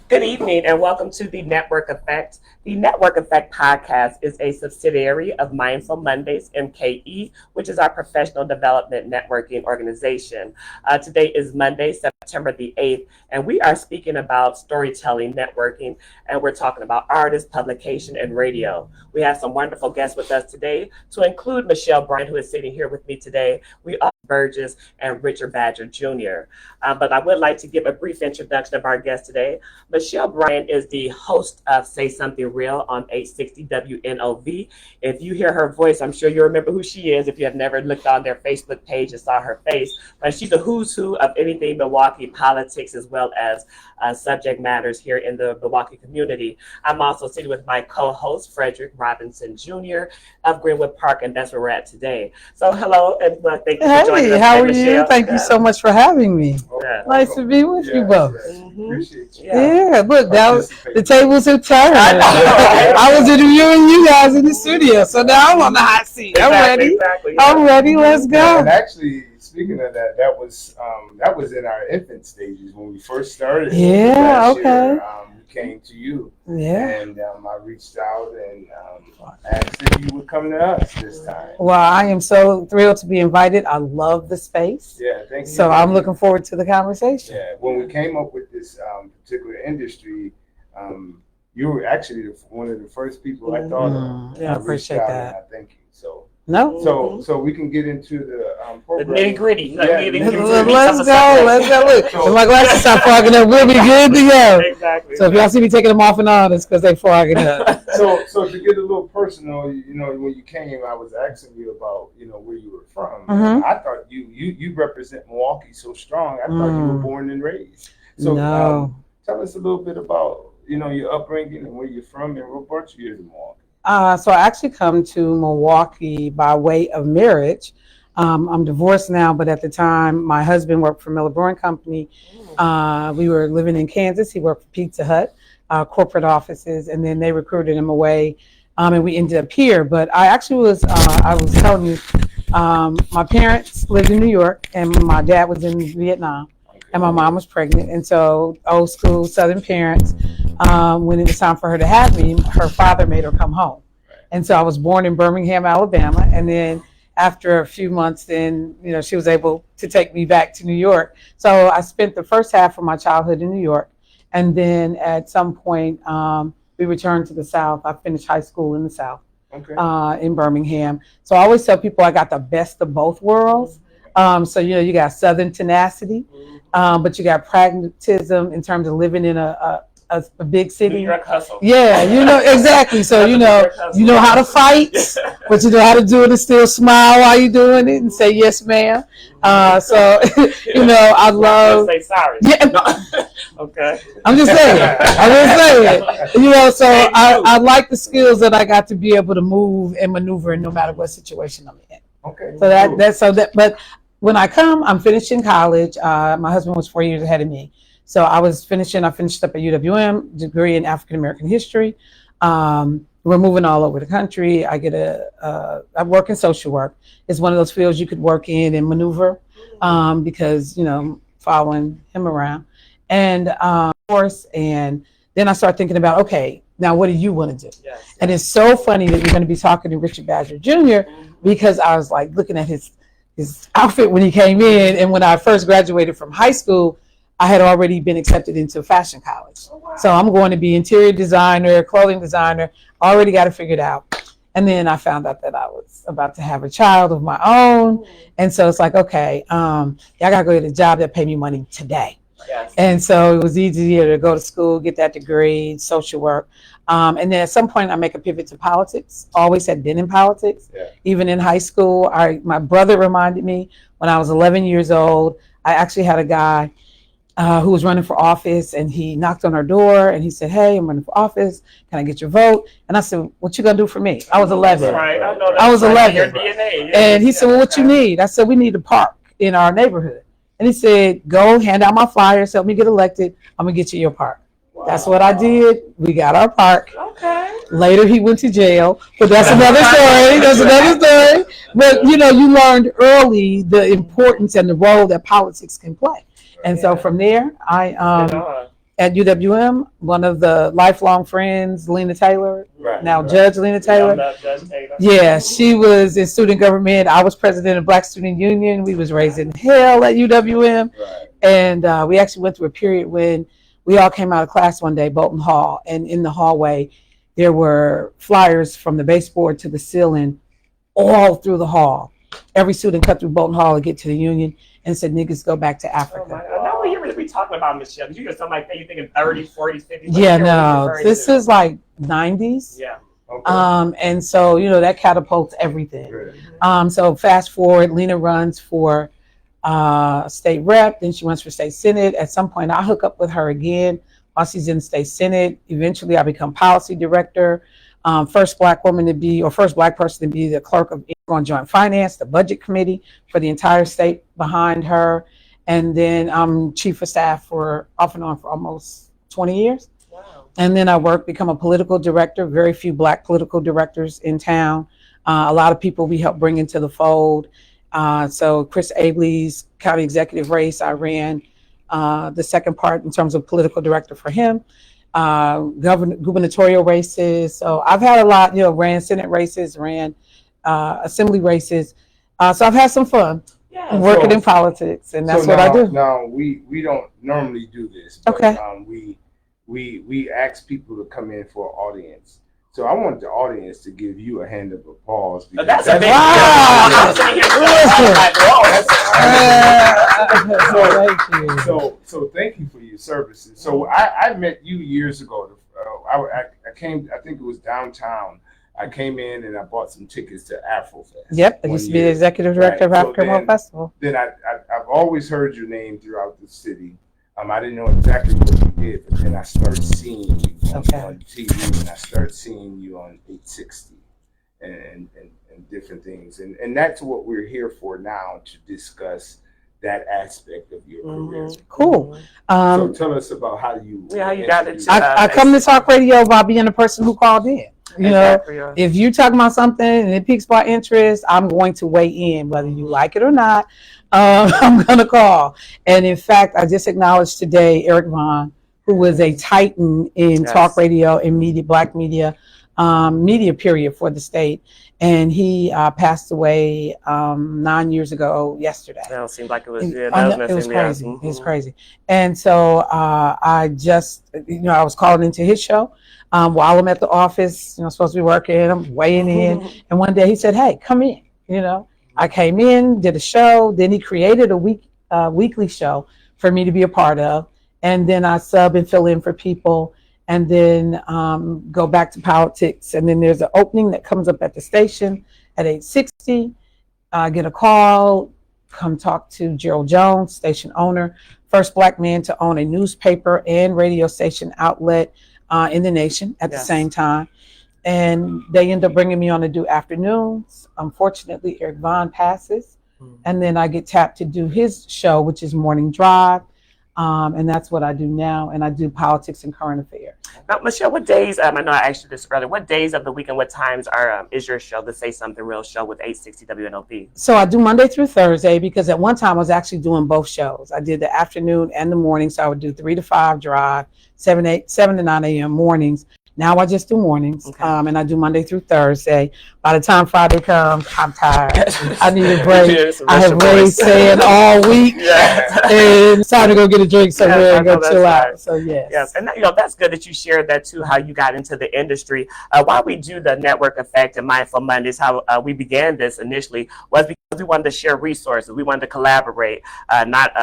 Good evening and welcome to the Network Effect. The Network Effect podcast is a subsidiary of Mindful Mondays MKE, which is our professional development networking organization. Today is Monday, September the 8th, and we are speaking about storytelling, networking, and we're talking about artists, publication, and radio. We have some wonderful guests with us today, to include Michelle Bryant, who is sitting here with me today. We are Burgess and Richard Badger Jr. But I would like to give a brief introduction of our guest today. Michelle Bryant is the host of Say Something Real on 860 WNOV. If you hear her voice, I'm sure you remember who she is if you have never looked on their Facebook page and saw her face. But she's a who's who of anything Milwaukee politics as well as subject matters here in the Milwaukee community. I'm also sitting with my co-host, Frederick Robinson Jr. of Greenwood Park, and that's where we're at today. So hello, and thank you for joining us. Hey, how are Michelle. you? Thank you so much for having me. Yeah. Nice to be with you both. Appreciate you. Yeah, look, the tables have turned. I know, right? I was interviewing you guys in the studio, so now I'm on the hot seat. I'm ready. Exactly. I'm ready. Let's go. And actually, speaking of that, that was in our infant stages when we first started. Yeah, last okay. Year, we came to you. Yeah. And I reached out and asked if you would come to us this time. Well, I am so thrilled to be invited. I love the space. Yeah, thank you. So I'm looking forward to the conversation. Yeah, when we came up with this particular industry, you were actually one of the first people I thought of. Yeah, I appreciate reached out that. and I thank you. No? So we can get into the The program. nitty gritty. Yeah. Let's go. Look, if my glasses stop fogging up, we'll be good to go. Exactly. So if y'all see me taking them off and on, it's because they fogging up. So to get a little personal, when you came, I was asking you about, where you were from. Mhm. I thought you represent Milwaukee so strong. I thought you were born and raised. So No. tell us a little bit about, your upbringing and where you're from and what brought you here to Milwaukee. So I actually come to Milwaukee by way of marriage. I'm divorced now, but at the time, my husband worked for Miller Brewing Company. We were living in Kansas. He worked for Pizza Hut, corporate offices, and then they recruited him away, and we ended up here. But I actually I was telling you, my parents lived in New York, and my dad was in Vietnam, and my mom was pregnant. And so old school Southern parents, when it was time for her to have me, her father made her come home. And so I was born in Birmingham, Alabama. And then after a few months, then, she was able to take me back to New York. So I spent the first half of my childhood in New York. And then at some point, we returned to the South. I finished high school in the South, in Birmingham. So I always tell people I got the best of both worlds. So, you got Southern tenacity, but you got pragmatism in terms of living in a big city. New York hustle. Yeah, exactly. So, you know how to fight, but you know how to do it and still smile while you're doing it and say, yes, ma'am. So, I love. Say sorry. Yeah. No. Okay. I'm just saying. So I like the skills that I got to be able to move and maneuver in no matter what situation I'm in. Okay. So but when I'm finishing college. My husband was 4 years ahead of me. So I finished up at UWM, degree in African American history. We're moving all over the country. I work in social work. It's one of those fields you could work in and maneuver, because, following him around. And, of course, and then I start thinking about, okay, now what do you want to do? Yes. And it's so funny that you're going to be talking to Richard Badger Jr. because I was like looking at his outfit when he came in. And when I first graduated from high school, I had already been accepted into fashion college. Oh, wow. So I'm going to be interior designer, clothing designer, already got it figured out. And then I found out that I was about to have a child of my own. And so it's like, okay, I got to go get a job that pay me money today. Yes. And so it was easier to go to school, get that degree, social work. And then at some point I make a pivot to politics. Always had been in politics. Yeah. Even in high school, my brother reminded me when I was 11 years old, I actually had a guy who was running for office, and he knocked on our door and he said, "Hey, I'm running for office. Can I get your vote?" And I said, "What you gonna do for me?" I was 11. Right. I was 11. Your DNA. Yeah. And he said, "Well, what you need?" I said, "We need a park in our neighborhood." And he said, "Go hand out my flyers, help me get elected. I'm gonna get you your park." Wow. Wow. That's what I did. We got our park. Okay. Later, he went to jail, but that's another story. That's another story. But you learned early the importance and the role that politics can play. And so from there, I at UWM, one of the lifelong friends, Lena Taylor, Judge Lena Taylor. Yeah, Judge Taylor. Yeah, she was in student government. I was president of Black Student Union. We was raising hell at UWM, and we actually went through a period when we all came out of class one day, Bolton Hall, and in the hallway, there were flyers from the baseboard to the ceiling, all through the hall. Every student cut through Bolton Hall to get to the Union and said, "Niggas go back to Africa." Oh my God. Now, what year would we talking about, Michelle? Did you get something like that? You thinking 30s, 40s, 50s? Yeah, no, this is like 90s. Yeah. Okay. And so, that catapults everything. So fast forward, Lena runs for state rep, then she runs for state senate. At some point, I hook up with her again while she's in state senate. Eventually, I become policy director. First Black woman to be, or first Black person to be the clerk of on joint finance, the budget committee for the entire state behind her. And then I'm chief of staff for off and on for almost 20 years. Wow. And then I become a political director, very few Black political directors in town. A lot of people we helped bring into the fold. So Chris Abley's county executive race, I ran the second part in terms of political director for him. Gubernatorial races. So I've had a lot, ran Senate races, ran assembly races. So I've had some fun working in politics, and that's what I do. Now we don't normally do this, but we ask people to come in for an audience. So I want the audience to give you a hand of applause. That's a big So thank you for your services. So I met you years ago. I came, I think it was downtown. I came in and I bought some tickets to AfroFest. Yep, I used to be the executive director of African World Festival. Then I've always heard your name throughout the city. I didn't know exactly what you did, but then I started seeing you on TV, and I started seeing you on 860 and different things. And that's what we're here for now, to discuss that aspect of your career. Cool. So tell us about how you got it. I come to talk radio by being the person who called in. If you're talking about something and it piques my interest, I'm going to weigh in, whether you like it or not. I'm going to call. And in fact, I just acknowledged today Eric Vaughn, who was a titan in talk radio and media, Black media, media period for the state. And he passed away 9 years ago yesterday. That seemed like it was, it was crazy. It was crazy. And so I just, I was calling into his show while I'm at the office, supposed to be working, I'm weighing in. And one day he said, "Hey, come in," I came in, did a show. Then he created a weekly show for me to be a part of. And then I sub and fill in for people, and then go back to politics. And then there's an opening that comes up at the station at 860. I get a call, come talk to Gerald Jones, station owner, first Black man to own a newspaper and radio station outlet in the nation at the same time. And they end up bringing me on to do afternoons. Unfortunately, Eric Vaughn passes. And then I get tapped to do his show, which is Morning Drive. And that's what I do now. And I do politics and current affairs. Now, Michelle, what days, I know I asked you this earlier, what days of the week and what times is your show, the Say Something Real show with 860 WNOP? So I do Monday through Thursday, because at one time I was actually doing both shows. I did the afternoon and the morning. So I would do 3 to 5 drive, 7 to 9 a.m. mornings. Now I just do mornings, and I do Monday through Thursday. By the time Friday comes, I'm tired. I need a break. I have raised sand all week, and it's time to go get a drink somewhere and go chill out. So yes, and that's good that you shared that too. How you got into the industry. Why we do the Network Effect and Mindful Mondays, how we began this initially was because we wanted to share resources. We wanted to collaborate, not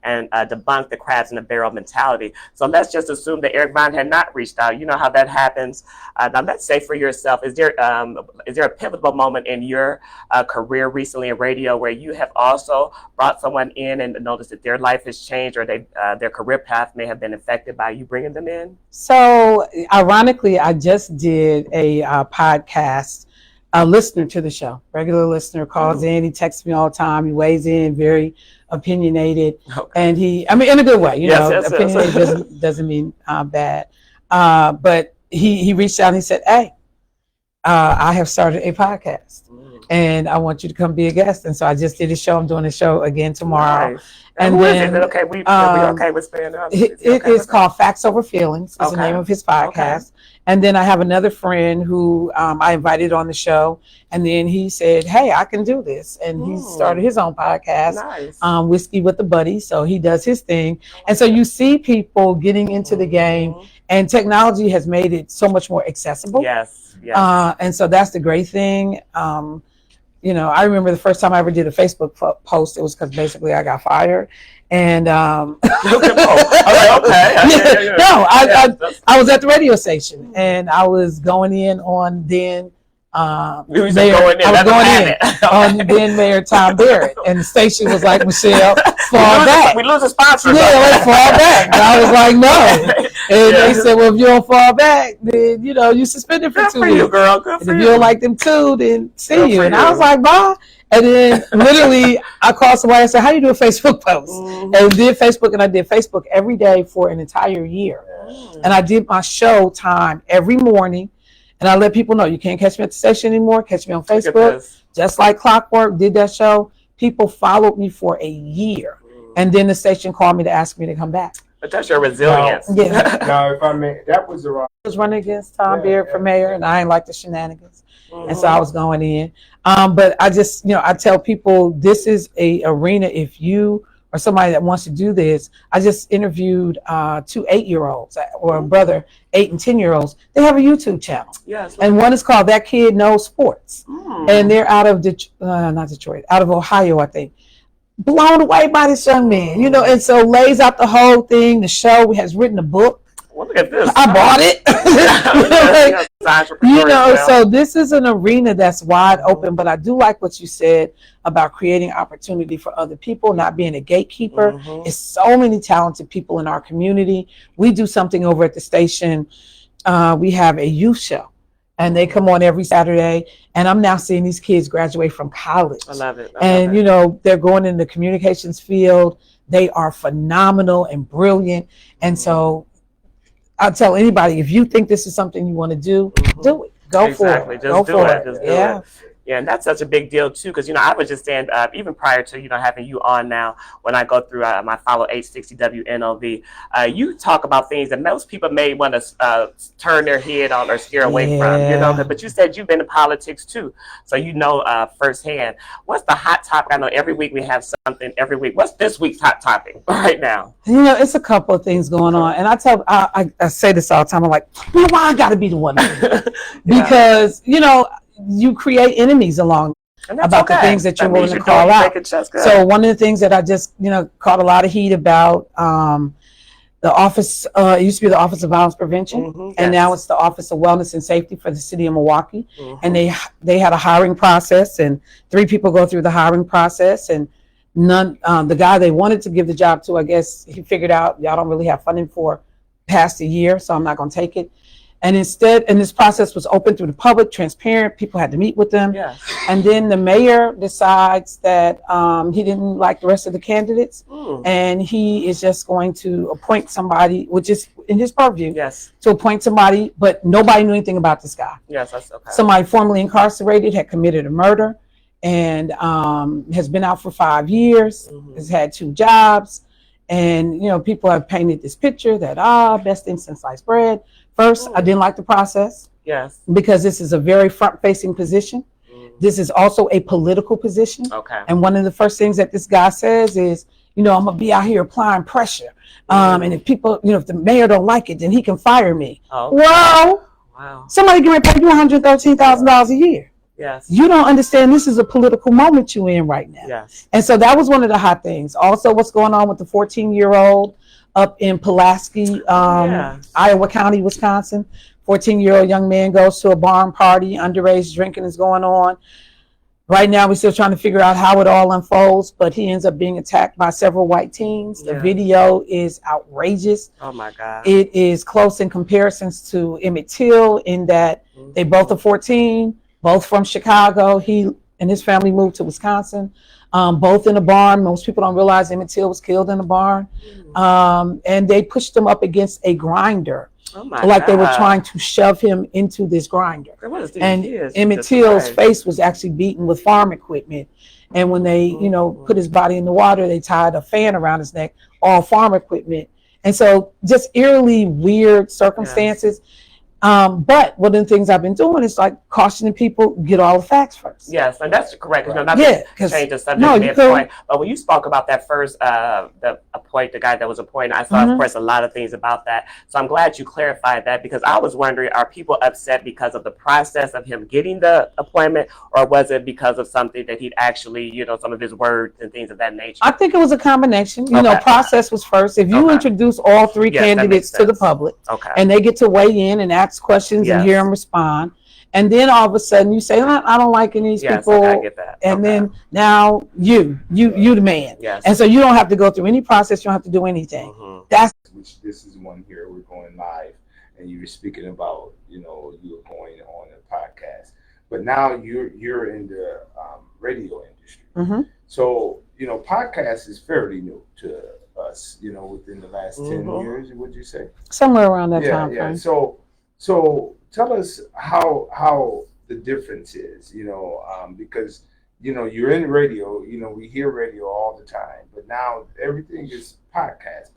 debunk the crabs in the barrel mentality. So let's just assume that Eric Vaughn had not reached out. You know how that happens. Now let's say for yourself, is there a pivotal moment in your career recently in radio where you have also brought someone in and noticed that their life has changed, or their career path may have been affected by you bringing them in? So ironically, I just did a podcast a listener to the show, regular listener, calls in, he texts me all the time, he weighs in, very opinionated, and I mean, in a good way, opinionated doesn't mean bad, but he reached out and he said, hey, I have started a podcast and I want you to come be a guest. And so I just did a show. I'm doing a show again tomorrow. Nice. And who is it? Okay, we okay with saying that? It is called Facts Over Feelings. Is the name of his podcast. Okay. And then I have another friend who I invited on the show, and then he said, "Hey, I can do this," and he started his own podcast, Whiskey with the Buddy. So he does his thing, and so you see people getting into the game, and technology has made it so much more accessible. Yes, yes. And so that's the great thing. I remember the first time I ever did a Facebook post, it was because basically I got fired. And I was at the radio station and I was going in on then on then Mayor Tom Barrett, and the station was like, Michelle, fall back. We lose a sponsor. Yeah, fall back. And I was like, no. And they said, well, if you don't fall back, then you suspended for 2 weeks. You, girl. Good for and you. If you don't like them too, then see you. And I was like, bye. And then literally I called somebody and said, how do you do a Facebook post? And did Facebook, and I did Facebook every day for an entire year. And I did my show time every morning. And I let people know, you can't catch me at the station anymore. Catch me on Facebook. Just like clockwork, did that show. People followed me for a year. And then the station called me to ask me to come back. But that's your resilience. Now, if I may, that was the wrong. I was running against Tom Barrett for mayor, and I ain't like the shenanigans. And so I was going in. But I just, I tell people this is a arena. If you or somebody that wants to do this, I just interviewed 2 8-year-olds or a brother, 8 and 10-year-olds. They have a YouTube channel. Yes. And one is called That Kid Knows Sports. And they're out of out of Ohio, I think. Blown away by this young man, and so lays out the whole thing. The show has written a book. Well, look at this. I bought it. So this is an arena that's wide open, but I do like what you said about creating opportunity for other people, not being a gatekeeper. It's so many talented people in our community. We do something over at the station. We have a youth show. And they come on every Saturday, and I'm now seeing these kids graduate from college. I love it. They're going in the communications field. They are phenomenal and brilliant. And so I'll tell anybody, if you think this is something you want to do, do it. Go for it. Just do it. Just do it. Yeah, and that's such a big deal too, because I was just saying, even prior to having you on now, when I go through my follow 860 WNOV, you talk about things that most people may want to turn their head on or steer away from, but you said you've been in politics too, so firsthand. What's the hot topic? I know every week we have something. Every week, what's this week's hot topic right now? It's a couple of things going on, and I say this all the time. I'm like, why I got to be the one? Because you create enemies along about the things that you're willing to call out. So one of the things that I just, caught a lot of heat about, the office, it used to be the Office of Violence Prevention, and now it's the Office of Wellness and Safety for the city of Milwaukee. And they had a hiring process, and 3 people go through the hiring process, and none, the guy they wanted to give the job to, I guess he figured out, y'all don't really have funding for past a year, so I'm not going to take it. And instead, and this process was open through the public, transparent. People had to meet with them. Yes. And then the mayor decides that he didn't like the rest of the candidates. And he is just going to appoint somebody, which is in his purview, to appoint somebody, but nobody knew anything about this guy. Yes, that's okay. Somebody formerly incarcerated, had committed a murder, and has been out for 5 years, has had 2 jobs. And, people have painted this picture that, best thing since sliced bread. First, I didn't like the process. Yes. Because this is a very front-facing position. This is also a political position. Okay. And one of the first things that this guy says is, I'm going to be out here applying pressure. And if people, if the mayor don't like it, then he can fire me. Oh. Well, wow. Somebody can pay you $113,000 a year. Yes. You don't understand this is a political moment you're in right now. Yes. And so that was one of the hot things. Also, what's going on with the 14-year-old up in Pulaski, Iowa County, Wisconsin. 14-year-old young man goes to a barn party. Underage drinking is going on. Right now, we're still trying to figure out how it all unfolds, but he ends up being attacked by several white teens. The video is outrageous. Oh, my God. It is close in comparisons to Emmett Till in that they both are 14. both from Chicago. He and his family moved to Wisconsin, both in a barn. Most people don't realize Emmett Till was killed in a barn. And they pushed him up against a grinder. Oh my like God. They were trying to shove him into this grinder. And Emmett Till's face was actually beaten with farm equipment. And when they, put his body in the water, they tied a fan around his neck, all farm equipment. And so just eerily weird circumstances. Yes. But one of the things I've been doing is like cautioning people, get all the facts first. Yes, and that's correct. Right. Not to change the subject midpoint, but when you spoke about that first, the guy that was appointed, I saw, of course, a lot of things about that. So I'm glad you clarified that, because I was wondering, are people upset because of the process of him getting the appointment, or was it because of something that he'd actually, some of his words and things of that nature? I think it was a combination. Process was first. If you introduce all three candidates to the public, and they get to weigh in and ask questions and hear them respond, and then all of a sudden you say, I don't like any of these people, I get that. And then now you the man, and so you don't have to go through any process, you don't have to do anything. That's which this is one here, we're going live, and you were speaking about you were going on a podcast, but now you're in the radio industry. So podcast is fairly new to us, within the last 10 years, would you say? Somewhere around that time frame. So tell us how the difference is, because you're in radio, we hear radio all the time, but now everything is podcast.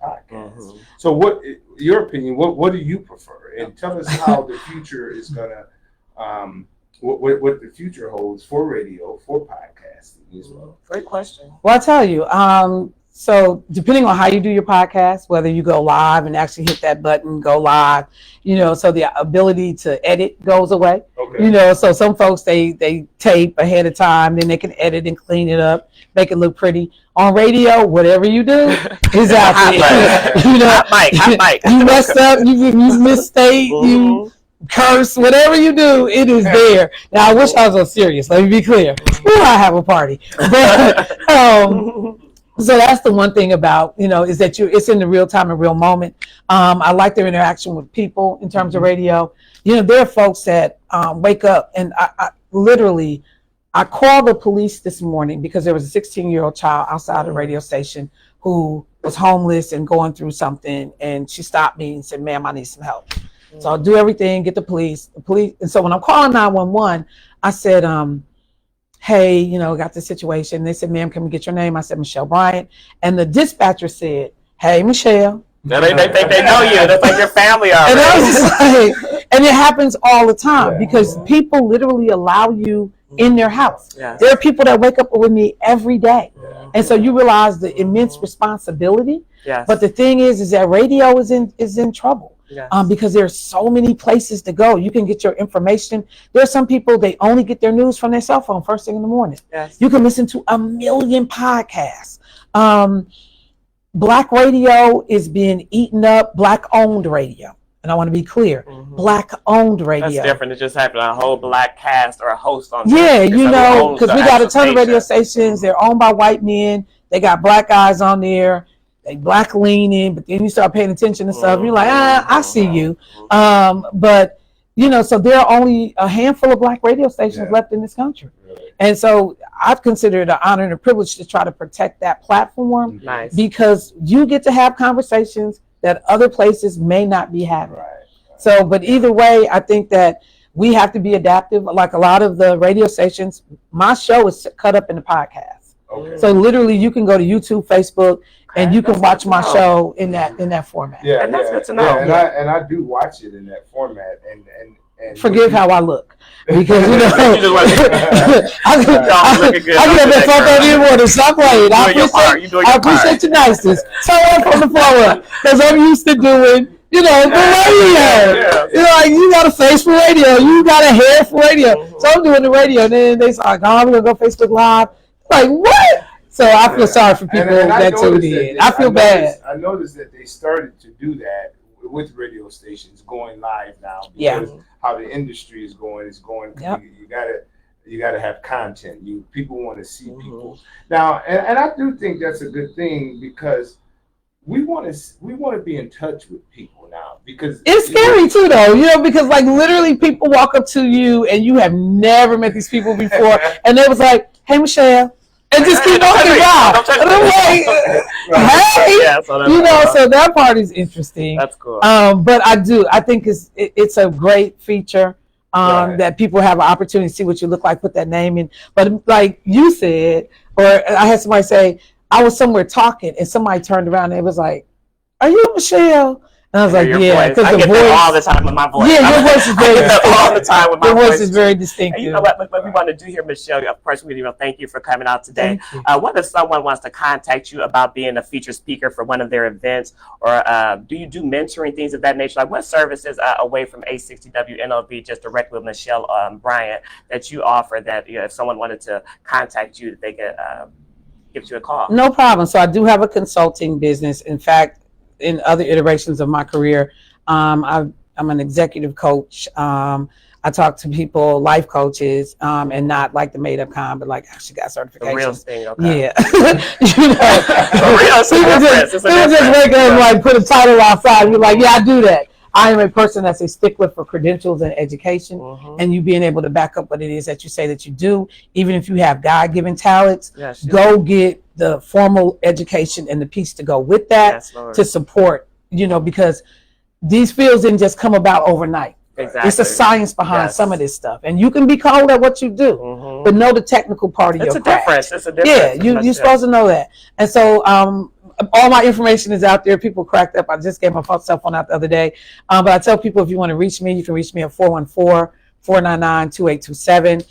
So what, your opinion, what do you prefer? And tell us how the future is gonna, what the future holds for radio, for podcasting as well. Great question. Well, I'll tell you, so depending on how you do your podcast, whether you go live and actually hit that button, go live, so the ability to edit goes away. So some folks, they tape ahead of time, then they can edit and clean it up, make it look pretty. On radio, whatever you do is out there. Hot mic. You messed up, you misstate, you curse, whatever you do, it is there. Now, I wish I was so serious. Let me be clear. I have a party. But, so that's the one thing about, is that it's in the real time and real moment. I like their interaction with people in terms of radio. There are folks that wake up, and I literally, I called the police this morning because there was a 16-year-old child outside the radio station who was homeless and going through something. And she stopped me and said, ma'am, I need some help. So I'll do everything, get the police. And so when I'm calling 911, I said, hey, got this situation. They said, ma'am, can we get your name? I said, Michelle Bryant. And the dispatcher said, hey, Michelle. They know you. That's like your family already. And I was like, and it happens all the time because people literally allow you in their house. Yes. There are people that wake up with me every day. And so you realize the immense responsibility. Yes. But the thing is that radio is in trouble. Yes. Because there's so many places to go. You can get your information. There are some people, they only get their news from their cell phone first thing in the morning. Yes. You can listen to a million podcasts. Black radio is being eaten up, Black-owned radio. And I want to be clear, Black-owned radio. That's different. It just happened a whole Black cast or a host on. Yeah, because we got a ton of radio stations. They're owned by white men. They got Black guys on there. They Black leaning, but then you start paying attention to stuff. You're like, I see you. But, so there are only a handful of Black radio stations left in this country. Really? And so I've considered it an honor and a privilege to try to protect that platform because you get to have conversations that other places may not be having. Right. So, but either way, I think that we have to be adaptive. Like a lot of the radio stations, my show is cut up into podcasts. Okay. So literally you can go to YouTube, Facebook, and you can watch my show in that format. Yeah, and that's good to know. Yeah, and I do watch it in that format. And forgive how I look, because I get up at 4:30 in the morning. Stop playing. I appreciate your niceness. Turn up from the floor up, because I'm used to doing the radio. Like you got a face for radio, you got a hair for radio. So I'm doing the radio, and then they say, "Oh, we're gonna go Facebook Live." Like what? So I feel sorry for people that tuned in. I feel bad. I noticed that they started to do that with radio stations going live now because how the industry is going. Yep. You gotta have content. People want to see people now, and I do think that's a good thing because we want to be in touch with people now because it's scary too, though. Because like literally people walk up to you and you have never met these people before, and they was like, "Hey, Michelle," and just keep walking by. And I'm like, "Hey," Yeah, so that part is interesting. That's cool. But I think it's a great feature. That people have an opportunity to see what you look like, put that name in. But like you said, or I had somebody say, I was somewhere talking and somebody turned around and it was like, "Are you Michelle?" And I was like, "Yeah," because the voice all the time with my voice. Yeah, your voice is very distinct. All the time with my voice. Your voice is very distinctive. And you know what we want to do here, Michelle? Of course, we thank you for coming out today. What if someone wants to contact you about being a featured speaker for one of their events, or do you do mentoring, things of that nature? Like what services away from 860 WNOV, just directly with Michelle Bryant, that you offer that if someone wanted to contact you, they could give you a call? No problem. So I do have a consulting business. In fact, in other iterations of my career, I'm an executive coach. I talk to people, life coaches, and not like the made up kind, but like actually got certifications. The real thing, okay. Yeah. People just wake up and like put a title outside and be like, "Yeah, I do that." I am a person that's a stickler for credentials and education, and you being able to back up what it is that you say that you do, even if you have God-given talents. Go get the formal education and the piece to go with that to support, because these fields didn't just come about overnight. Exactly. It's a science behind some of this stuff, and you can be cold at what you do, but know the technical part of your craft. It's a difference. Yeah, you're supposed to know that. And so all my information is out there. People cracked up. I just gave my cell phone out the other day. But I tell people, if you want to reach me, you can reach me at 414-499-2827.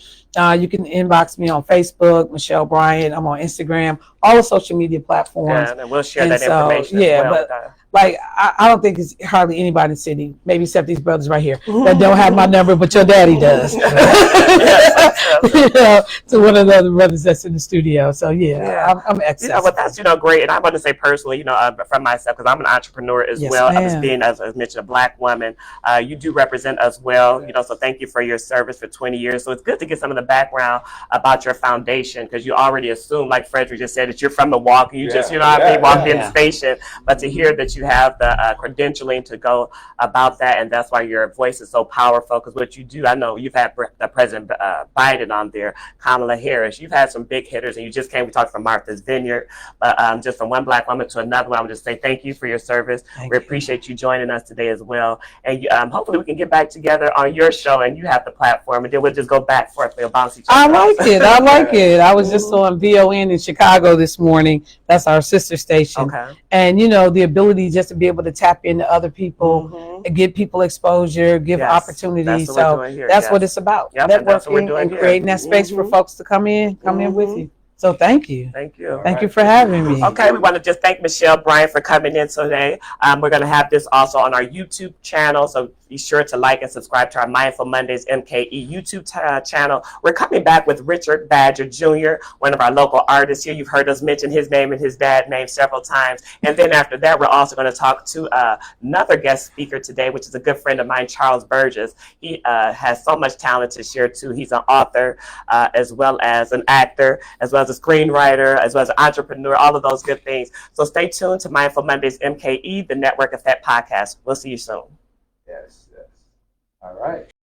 You can inbox me on Facebook, Michelle Bryant. I'm on Instagram, all the social media platforms. Yeah, and we'll share that information. Like I don't think it's hardly anybody in the city, maybe except these brothers right here, that don't have my number, but your daddy does. To one of the other brothers that's in the studio. So I'm accessible. But that's great, and I want to say personally, from myself, because I'm an entrepreneur as well. As being, as mentioned, a Black woman, you do represent us well. So thank you for your service for 20 years. So it's good to get some of the background about your foundation, because you already assume, like Frederick just said, that you're from Milwaukee. You just walked in the station, but to hear that you have the credentialing to go about that, and that's why your voice is so powerful, because what you do, I know you've had the President Biden on there, Kamala Harris, you've had some big hitters, and you just came, we talked from Martha's Vineyard, but just from one Black woman to another one, I would just say thank you for your service. We appreciate you joining us today as well, and hopefully we can get back together on your show, and you have the platform, and then we'll just go back and forth, we'll bounce each other. I like it. I was just on VON in Chicago this morning. That's our sister station. And the ability just to be able to tap into other people and give people exposure, give opportunities. That's what it's about. Networking and creating that space for folks to come in with you. So thank you. Thank you. Thank you for having me. Okay, we want to just thank Michelle Bryant for coming in today. We're going to have this also on our YouTube channel, so be sure to like and subscribe to our Mindful Mondays MKE YouTube channel. We're coming back with Richard Badger Jr., one of our local artists here. You've heard us mention his name and his dad's name several times. And then after that, we're also going to talk to another guest speaker today, which is a good friend of mine, Charles Burgess. He has so much talent to share too. He's an author, as well as an actor, as well as a screenwriter, as well as an entrepreneur, all of those good things. So stay tuned to Mindful Mondays MKE, the Network Effect podcast. We'll see you soon. Yes. All right.